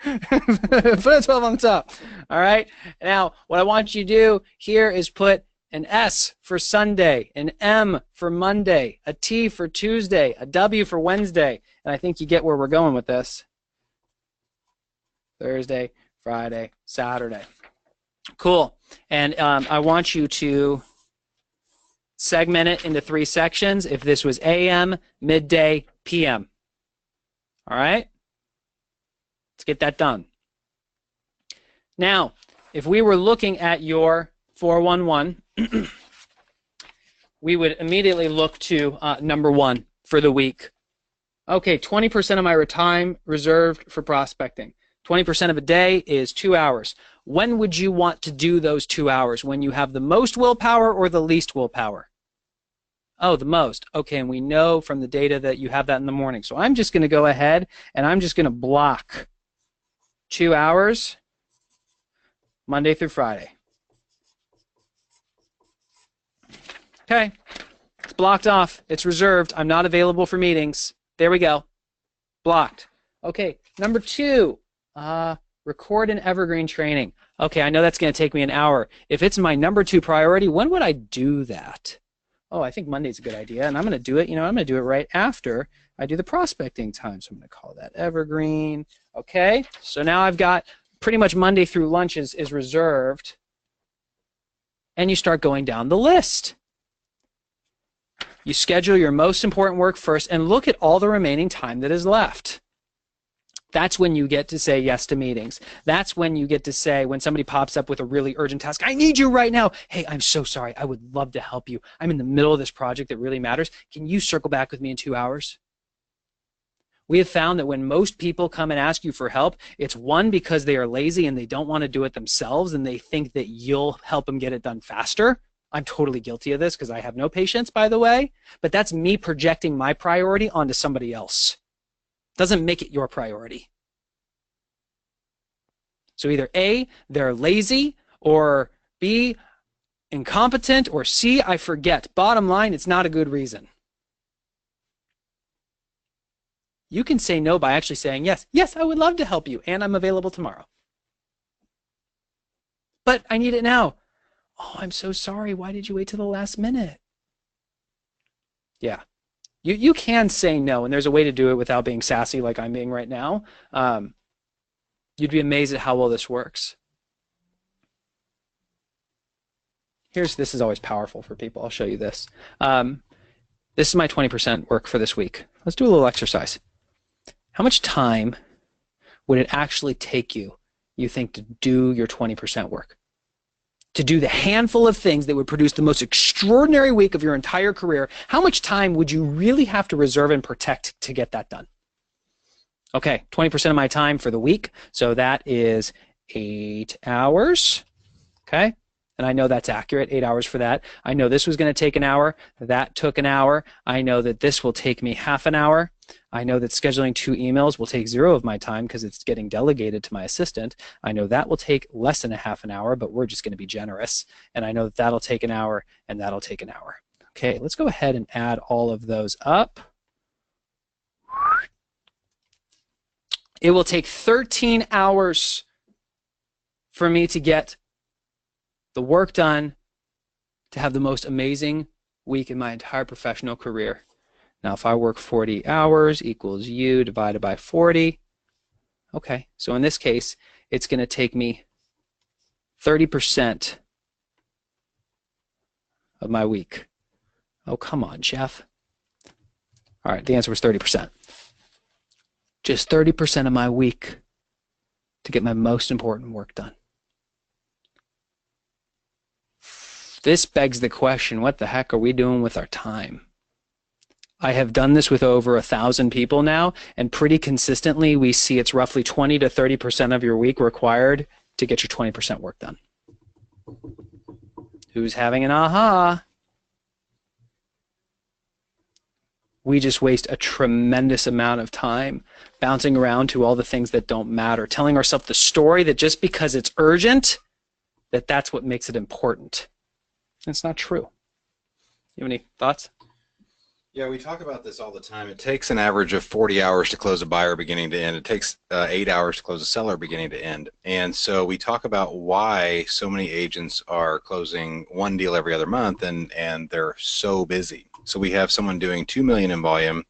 Put a 12 on the top. All right. Now, what I want you to do here is put an S for Sunday, an M for Monday, a T for Tuesday, a W for Wednesday. And I think you get where we're going with this. Thursday, Friday, Saturday. Cool. And I want you to segment it into 3 sections. If this was AM, midday, PM. All right? Let's get that done. Now, if we were looking at your 411, we would immediately look to number 1 for the week. Okay, 20% of my time reserved for prospecting. 20% of a day is 2 hours. When would you want to do those 2 hours? When you have the most willpower or the least willpower? Oh, the most. Okay, and we know from the data that you have that in the morning. So I'm just going to go ahead and I'm just going to block 2 hours Monday through Friday. Okay, it's blocked off. It's reserved. I'm not available for meetings. There we go. Blocked. Okay, number 2, record an evergreen training. Okay, I know that's going to take me an hour. If it's my number 2 priority, when would I do that? Oh, I think Monday's a good idea, and I'm going to do it, I'm going to do it right after I do the prospecting time. So I'm going to call that evergreen. Okay, so now I've got pretty much Monday through lunch is reserved, and you start going down the list. You schedule your most important work first and look at all the remaining time that is left. That's when you get to say yes to meetings. That's when you get to say, when somebody pops up with a really urgent task, I need you right now. Hey, I'm so sorry. I would love to help you. I'm in the middle of this project that really matters. Can you circle back with me in 2 hours? We have found that when most people come and ask you for help, it's 1, because they are lazy and they don't want to do it themselves and they think that you'll help them get it done faster. I'm totally guilty of this because I have no patience, by the way, but that's me projecting my priority onto somebody else. Doesn't make it your priority. So either A, they're lazy, or B, incompetent, or C, I forget. Bottom line, it's not a good reason. You can say no by actually saying yes. Yes, I would love to help you, and I'm available tomorrow. But I need it now. Oh, I'm so sorry. Why did you wait till the last minute? Yeah. You can say no, and there's a way to do it without being sassy like I'm being right now. You'd be amazed at how well this works. This is always powerful for people. I'll show you this. This is my 20% work for this week. Let's do a little exercise. How much time would it actually take you think, to do your 20% work? to do the handful of things that would produce the most extraordinary week of your entire career, how much time would you really have to reserve and protect to get that done? Okay, 20% of my time for the week, so that is 8 hours, okay? And I know that's accurate, 8 hours for that. I know this was going to take an hour. That took an hour. I know that this will take me half an hour. I know that scheduling 2 emails will take 0 of my time because it's getting delegated to my assistant. I know that will take less than a half an hour, but we're just going to be generous. And I know that that'll take an hour, and that'll take an hour. Okay, let's go ahead and add all of those up. It will take 13 hours for me to get the work done to have the most amazing week in my entire professional career. Now, if I work 40 hours equals you divided by 40. Okay, so in this case, it's going to take me 30% of my week. Oh, come on, Jeff. All right, the answer was 30%. Just 30% of my week to get my most important work done. This begs the question, what the heck are we doing with our time? I have done this with over 1,000 people now, and pretty consistently we see it's roughly 20 to 30% of your week required to get your 20% work done. Who's having an aha? We just waste a tremendous amount of time bouncing around to all the things that don't matter, telling ourselves the story that just because it's urgent, that's what makes it important. It's not true. You have any thoughts? Yeah, we talk about this all the time. It takes an average of 40 hours to close a buyer beginning to end. It takes 8 hours to close a seller beginning to end. And so we talk about why so many agents are closing one deal every other month, and they're so busy. So we have someone doing 2 million in volume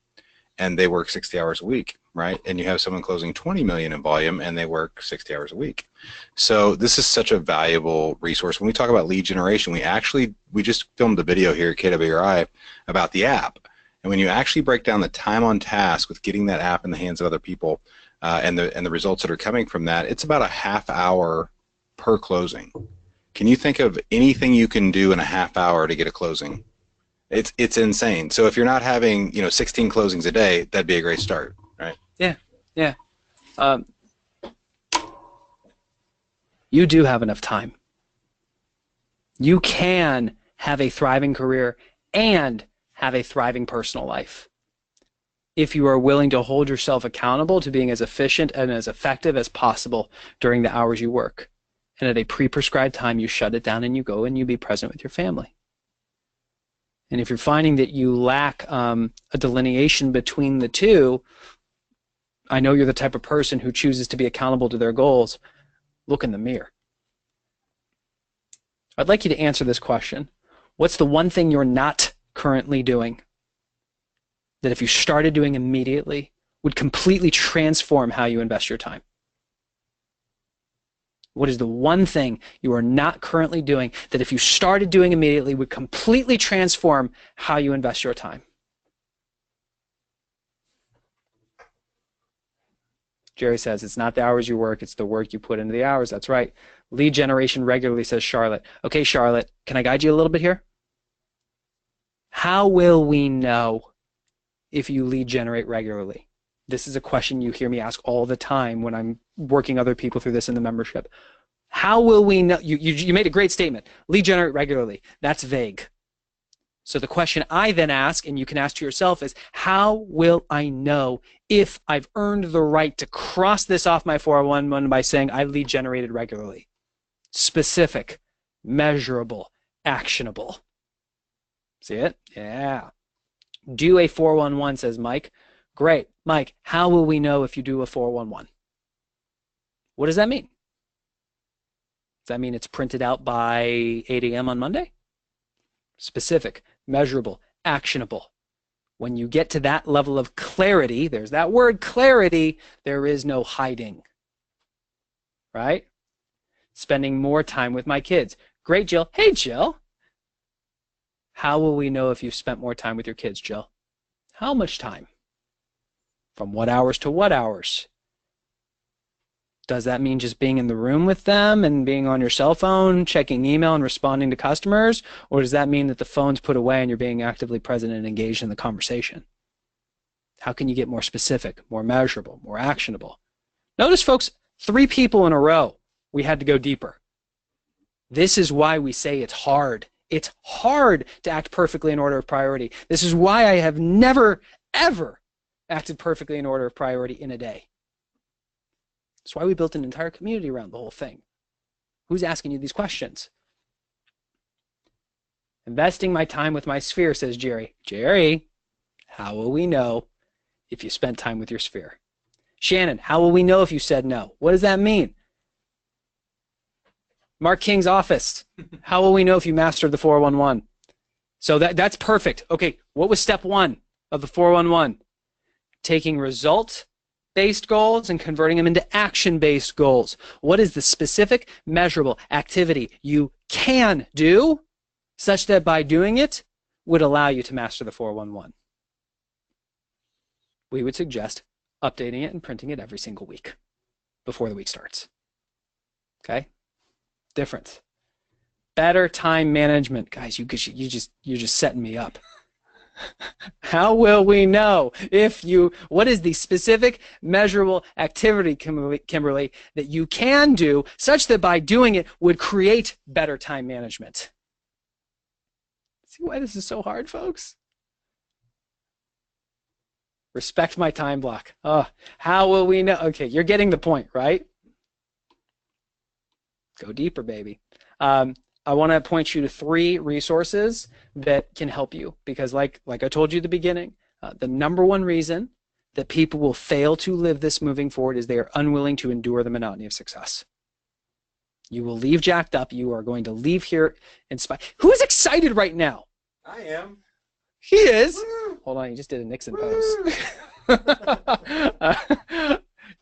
and they work 60 hours a week, right? And you have someone closing 20 million in volume and they work 60 hours a week. So this is such a valuable resource. When we talk about lead generation, we just filmed a video here at KWRI about the app. And when you actually break down the time on task with getting that app in the hands of other people and the results that are coming from that, it's about a half hour per closing. Can you think of anything you can do in a half hour to get a closing? It's insane. So if you're not having 16 closings a day, that'd be a great start, right? Yeah. You do have enough time. You can have a thriving career and have a thriving personal life if you are willing to hold yourself accountable to being as efficient and as effective as possible during the hours you work. And at a pre-prescribed time, you shut it down and you go and you be present with your family. And if you're finding that you lack a delineation between the two, I know you're the type of person who chooses to be accountable to their goals. Look in the mirror. I'd like you to answer this question. What's the one thing you're not currently doing that if you started doing immediately would completely transform how you invest your time? What is the one thing you are not currently doing that if you started doing immediately would completely transform how you invest your time? Jerry says, it's not the hours you work, it's the work you put into the hours. That's right. Lead generation regularly, says Charlotte. Okay, Charlotte, can I guide you a little bit here? How will we know if you lead generate regularly? This is a question you hear me ask all the time when I'm working other people through this in the membership. How will we know? You made a great statement. Lead generate regularly. That's vague. So the question I then ask, and you can ask to yourself, is how will I know if I've earned the right to cross this off my 401 by saying I lead generated regularly? Specific, measurable, actionable. See it? Yeah. Do a 411, says Mike. Great. Mike, how will we know if you do a 411? What does that mean? Does that mean it's printed out by 8 a.m. on Monday? Specific, measurable, actionable. When you get to that level of clarity, there's that word clarity, there is no hiding. Right? Spending more time with my kids. Great, Jill. Hey, Jill. How will we know if you've spent more time with your kids, Jill? How much time? From what hours to what hours? Does that mean just being in the room with them and being on your cell phone, checking email and responding to customers? Or does that mean that the phone's put away and you're being actively present and engaged in the conversation? How can you get more specific, more measurable, more actionable? Notice, folks, 3 people in a row, we had to go deeper. This is why we say it's hard. It's hard to act perfectly in order of priority. This is why I have never, ever acted perfectly in order of priority in a day. That's why we built an entire community around the whole thing. Who's asking you these questions? Investing my time with my sphere, says Jerry. Jerry, how will we know if you spent time with your sphere? Shannon, how will we know if you said no? What does that mean? Mark King's office, how will we know if you mastered the 411? So that's perfect. Okay, what was step 1 of the 411? Taking result-based goals and converting them into action-based goals. What is the specific, measurable activity you can do such that by doing it would allow you to master the 411? We would suggest updating it and printing it every single week before the week starts. Okay? Difference. Better time management. Guys, you're just setting me up. How will we know what is the specific measurable activity, Kimberly, that you can do such that by doing it would create better time management? See why this is so hard, folks? Respect my time block. Oh, how will we know? Okay, you're getting the point, right? Go deeper, baby. I want to point you to 3 resources that can help you, because like I told you at the beginning, the number one reason that people will fail to live this moving forward is they are unwilling to endure the monotony of success. You will leave jacked up. You are going to leave here inspired. Who is excited right now? I am. He is. Woo! Hold on, he just did a Nixon pose.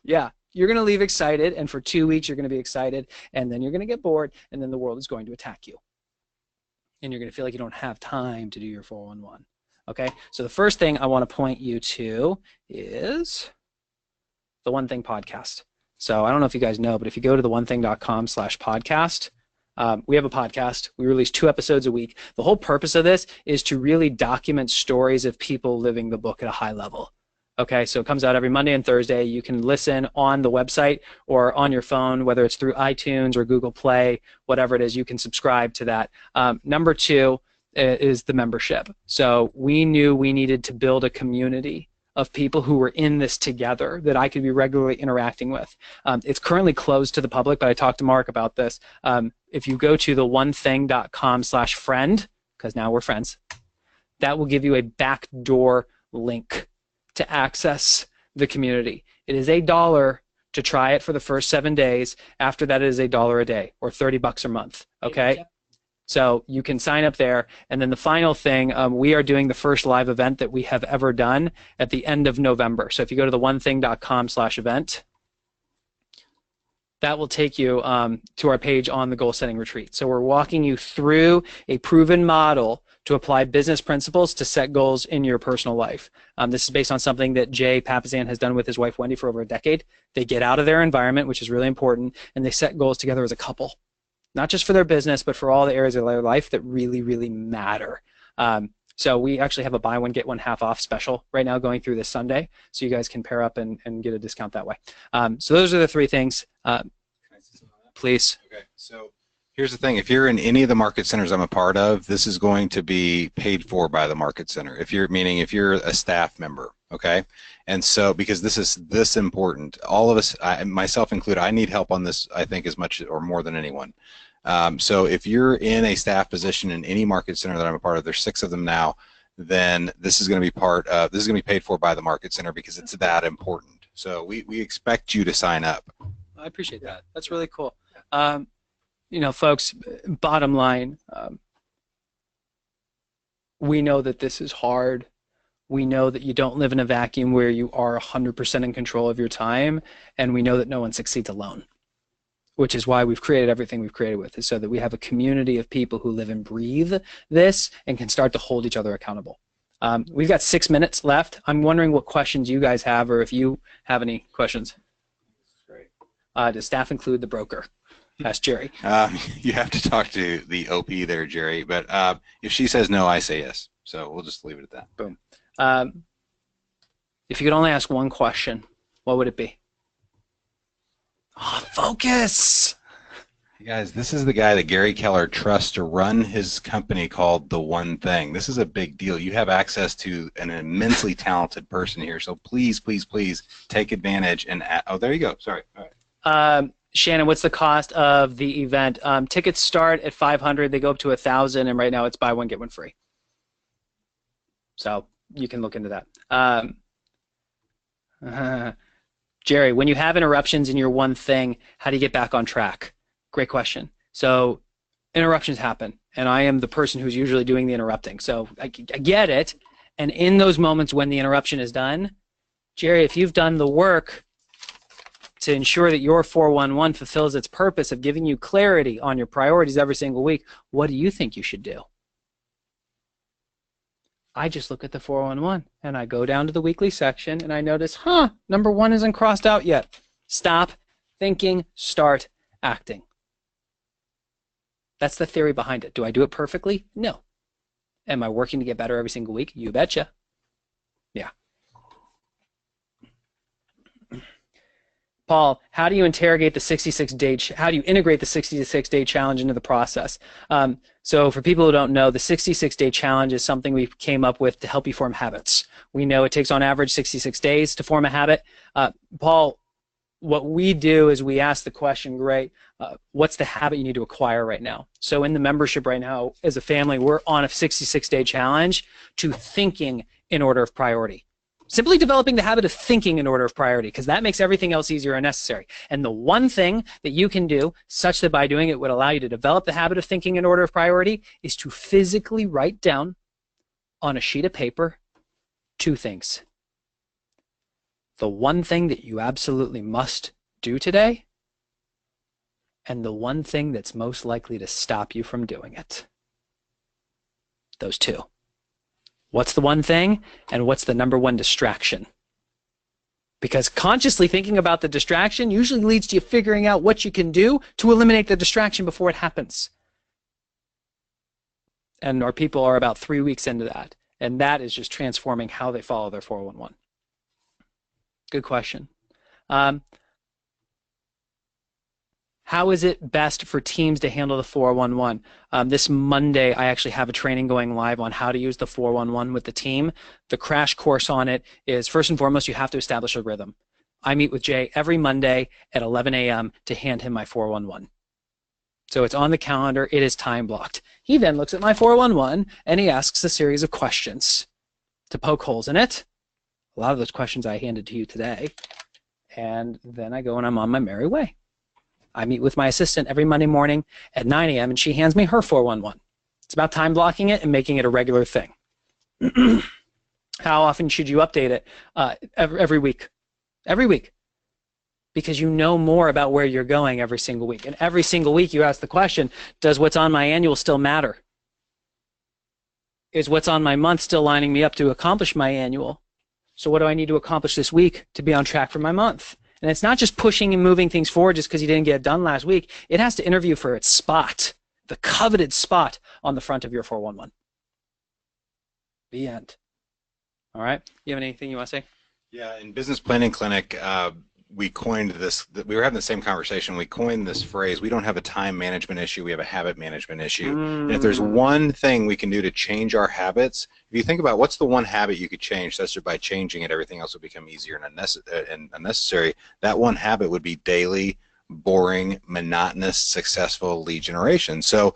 Yeah. You're going to leave excited, and for 2 weeks you're going to be excited, and then you're going to get bored, and then the world is going to attack you. And you're going to feel like you don't have time to do your 411. Okay? So the first thing I want to point you to is the One Thing podcast. So I don't know if you guys know, but if you go to theonething.com/podcast, we have a podcast. We release 2 episodes a week. The whole purpose of this is to really document stories of people living the book at a high level. Okay, so it comes out every Monday and Thursday. You can listen on the website or on your phone, whether it's through iTunes or Google Play, whatever it is, you can subscribe to that. Number 2 is the membership. So we knew we needed to build a community of people who were in this together that I could be regularly interacting with. It's currently closed to the public, but I talked to Mark about this. If you go to theonething.com/friend, because now we're friends, that will give you a backdoor link to access the community. It is $1 to try it for the first 7 days. After that, it is $1 a day, or $30 a month. Okay? So you can sign up there. And then the final thing, we are doing the first live event that we have ever done at the end of November. So if you go to theonething.com/event, that will take you to our page on the goal setting retreat. So we're walking you through a proven model to apply business principles to set goals in your personal life. This is based on something that Jay Papasan has done with his wife Wendy for over a decade. They get out of their environment, which is really important, and they set goals together as a couple. Not just for their business, but for all the areas of their life that really, really matter. So we actually have a buy one, get one half off special right now going through this Sunday, so you guys can pair up and get a discount that way. So those are the 3 things. Can I say something on that? Please. Okay, so here's the thing. If you're in any of the market centers I'm a part of, this is going to be paid for by the market center. If you're a staff member, okay? And so, because this is this important, all of us, myself included, I need help on this, I think, as much or more than anyone. So if you're in a staff position in any market center that I'm a part of, there's 6 of them now, then this is going to be this is going to be paid for by the market center because it's that important. So we expect you to sign up. I appreciate that. That's really cool. You know, folks, bottom line, we know that this is hard. We know that you don't live in a vacuum where you are 100% in control of your time, and we know that no one succeeds alone, which is why we've created everything we've created with, is so that we have a community of people who live and breathe this and can start to hold each other accountable. We've got 6 minutes left. I'm wondering what questions you guys have, or if you have any questions. Great. Does staff include the broker? Ask Jerry. You have to talk to the OP there, Jerry. But if she says no, I say yes. So we'll just leave it at that. Boom. If you could only ask one question, what would it be? Oh, focus. Hey guys, this is the guy that Gary Keller trusts to run his company called The One Thing. This is a big deal. You have access to an immensely talented person here. So please, please, please take advantage. And oh, there you go. Sorry. All right. Shannon, what's the cost of the event? Tickets start at $500. They go up to $1,000, and right now it's buy one, get one free. So you can look into that. Jerry, when you have interruptions in your one thing, how do you get back on track? Great question. So interruptions happen, and I am the person who's usually doing the interrupting. So I get it. And in those moments when the interruption is done, Jerry, if you've done the work to ensure that your 411 fulfills its purpose of giving you clarity on your priorities every single week, what do you think you should do? I just look at the 411 and I go down to the weekly section and I notice, number 1 isn't crossed out yet. Stop thinking, start acting. That's the theory behind it. Do I do it perfectly? No. Am I working to get better every single week? You betcha. Yeah. Paul, how do you integrate the 66-day? How do you integrate the 66-day challenge into the process? So for people who don't know, the 66-day challenge is something we came up with to help you form habits. We know it takes on average 66 days to form a habit. Paul, what we do is we ask the question, great, what's the habit you need to acquire right now? So in the membership right now, as a family, we're on a 66-day challenge to thinking in order of priority. Simply developing the habit of thinking in order of priority, because that makes everything else easier and necessary. And the one thing that you can do, such that by doing it would allow you to develop the habit of thinking in order of priority, is to physically write down on a sheet of paper 2 things. The one thing that you absolutely must do today, and the one thing that's most likely to stop you from doing it. Those 2. What's the one thing, and what's the number 1 distraction? Because consciously thinking about the distraction usually leads to you figuring out what you can do to eliminate the distraction before it happens. And our people are about 3 weeks into that, and that is just transforming how they follow their 411. Good question. How is it best for teams to handle the 411? This Monday, I actually have a training going live on how to use the 411 with the team. The crash course on it is, first and foremost, you have to establish a rhythm. I meet with Jay every Monday at 11 a.m. to hand him my 411. So it's on the calendar. It is time blocked. He then looks at my 411 and he asks a series of questions to poke holes in it. A lot of those questions I handed to you today. And then I go and I'm on my merry way. I meet with my assistant every Monday morning at 9 a.m. and she hands me her 411. It's about time blocking it and making it a regular thing. How often should you update it? Every week. Every week. Because you know more about where you're going every single week. And every single week you ask the question, does what's on my annual still matter? Is what's on my month still lining me up to accomplish my annual? So what do I need to accomplish this week to be on track for my month? And it's not just pushing and moving things forward just because you didn't get it done last week. It has to interview for its spot, the coveted spot on the front of your 411. The end. All right. You have anything you want to say? Yeah, in Business Planning Clinic, we coined this, we were having the same conversation, we coined this phrase, we don't have a time management issue, we have a habit management issue. And if there's one thing we can do to change our habits, if you think about what's the one habit you could change, such that by changing it, everything else will become easier and unnecessary, that one habit would be daily, boring, monotonous, successful lead generation. So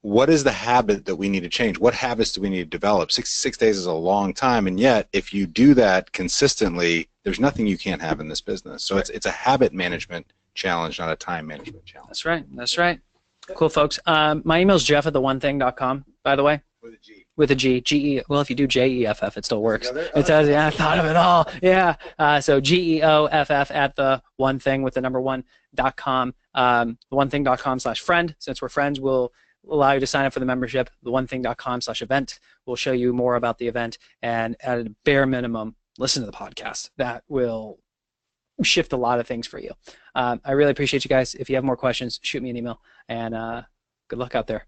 what is the habit that we need to change? What habits do we need to develop? 66 days is a long time, and yet if you do that consistently, there's nothing you can't have in this business. So it's a habit management challenge, not a time management challenge. That's right. That's right. Cool, folks. My email is jeff@theonething.com, by the way. With a G. With a G. G-E. Well, if you do J-E-F-F, it still works. It does. Yeah, I thought of it all. Yeah. So G-E-O-F-F at the one thing with the number 1.com. Theonething.com/friend. Since we're friends, we'll allow you to sign up for the membership. Theonething.com/event will show you more about the event, and at a bare minimum, listen to the podcast. That will shift a lot of things for you. I really appreciate you guys. If you have more questions, shoot me an email, and good luck out there.